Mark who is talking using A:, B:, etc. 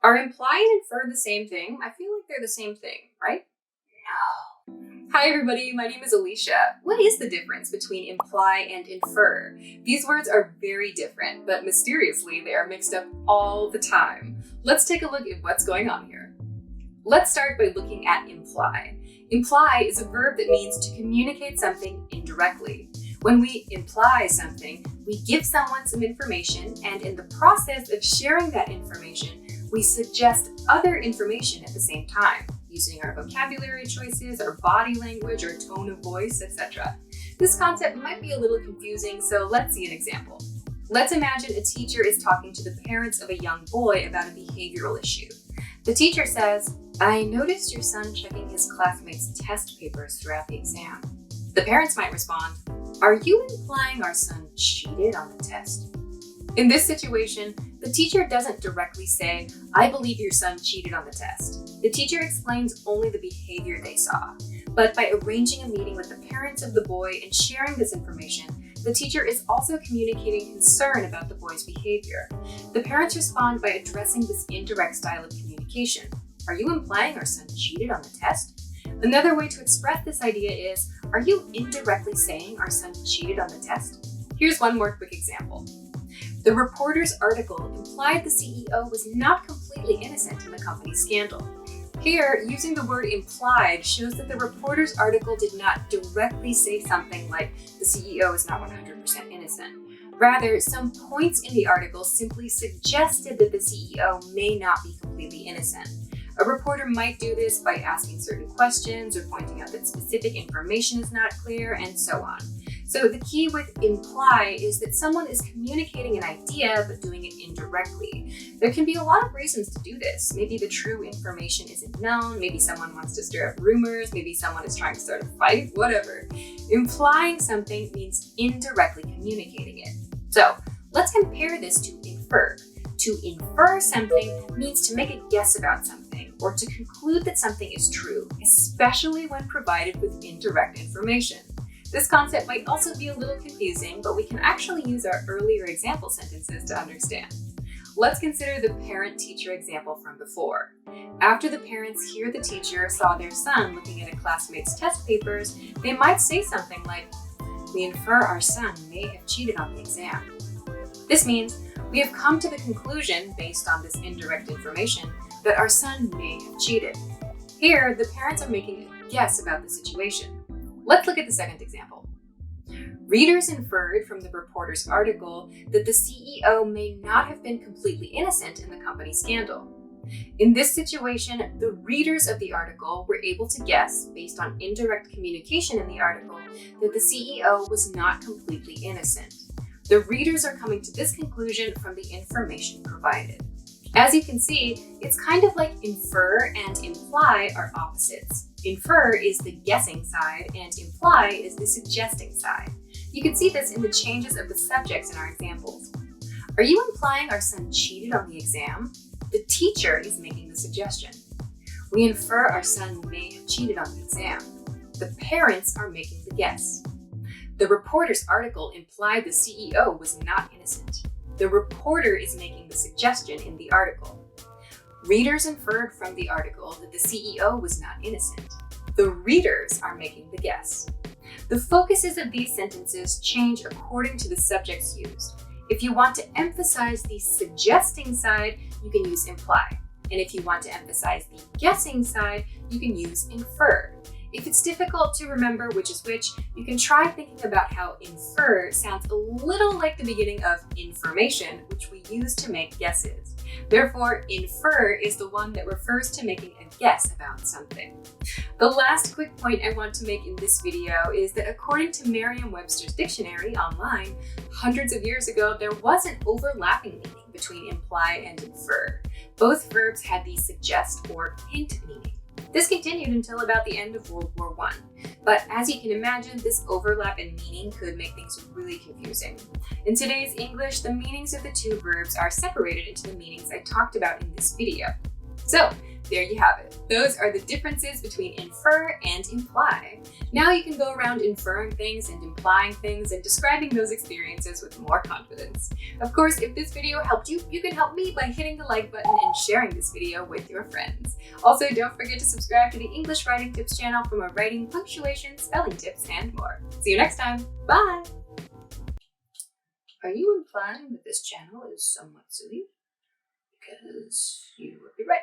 A: Are imply and infer the same thing? I feel like they're the same thing, right? No. Hi everybody, my name is Alisha. What is the difference between imply and infer? These words are very different, but mysteriously they are mixed up all the time. Let's take a look at what's going on here. Let's start by looking at imply. Imply is a verb that means to communicate something indirectly. When we imply something, we give someone some information, and in the process of sharing that information, we suggest other information at the same time, using our vocabulary choices, our body language, our tone of voice, etc. This concept might be a little confusing, so let's see an example. Let's imagine a teacher is talking to the parents of a young boy about a behavioral issue. The teacher says, "I noticed your son checking his classmates' test papers throughout the exam." The parents might respond, "Are you implying our son cheated on the test?" In this situation, the teacher doesn't directly say, "I believe your son cheated on the test." The teacher explains only the behavior they saw. But by arranging a meeting with the parents of the boy and sharing this information, the teacher is also communicating concern about the boy's behavior. The parents respond by addressing this indirect style of communication. "Are you implying our son cheated on the test?" Another way to express this idea is, "Are you indirectly saying our son cheated on the test?" Here's one more quick example. The reporter's article implied the CEO was not completely innocent in the company scandal. Here, using the word implied shows that the reporter's article did not directly say something like the CEO is not 100% innocent. Rather, some points in the article simply suggested that the CEO may not be completely innocent. A reporter might do this by asking certain questions or pointing out that specific information is not clear, and so on. So the key with imply is that someone is communicating an idea but doing it indirectly. There can be a lot of reasons to do this. Maybe the true information isn't known, maybe someone wants to stir up rumors, maybe someone is trying to start a fight, whatever. Implying something means indirectly communicating it. So let's compare this to infer. To infer something means to make a guess about something or to conclude that something is true, especially when provided with indirect information. This concept might also be a little confusing, but we can actually use our earlier example sentences to understand. Let's consider the parent-teacher example from before. After the parents hear the teacher saw their son looking at a classmate's test papers, they might say something like, "We infer our son may have cheated on the exam." This means we have come to the conclusion, based on this indirect information, that our son may have cheated. Here, the parents are making a guess about the situation. Let's look at the second example. Readers inferred from the reporter's article that the CEO may not have been completely innocent in the company scandal. In this situation, the readers of the article were able to guess, based on indirect communication in the article, that the CEO was not completely innocent. The readers are coming to this conclusion from the information provided. As you can see, it's kind of like infer and imply are opposites. Infer is the guessing side and imply is the suggesting side. You can see this in the changes of the subjects in our examples. Are you implying our son cheated on the exam? The teacher is making the suggestion. We infer our son may have cheated on the exam. The parents are making the guess. The reporter's article implied the CEO was not innocent. The reporter is making the suggestion in the article. Readers inferred from the article that the CEO was not innocent. The readers are making the guess. The focuses of these sentences change according to the subjects used. If you want to emphasize the suggesting side, you can use imply. And if you want to emphasize the guessing side, you can use infer. If it's difficult to remember which is which, you can try thinking about how infer sounds a little like the beginning of information, which we use to make guesses. Therefore, infer is the one that refers to making a guess about something. The last quick point I want to make in this video is that according to Merriam-Webster's dictionary online, hundreds of years ago, there was an overlapping meaning between imply and infer. Both verbs had the suggest or hint meaning. This continued until about the end of World War I. But as you can imagine, this overlap in meaning could make things really confusing. In today's English, the meanings of the two verbs are separated into the meanings I talked about in this video. So, There you have it. Those are the differences between infer and imply. Now you can go around inferring things and implying things and describing those experiences with more confidence. Of course, if this video helped you, you can help me by hitting the like button and sharing this video with your friends. Also, don't forget to subscribe to the English Writing Tips channel for more writing, punctuation, spelling tips, and more. See you next time. Bye! Are you implying that this channel is somewhat silly? Because you would be right.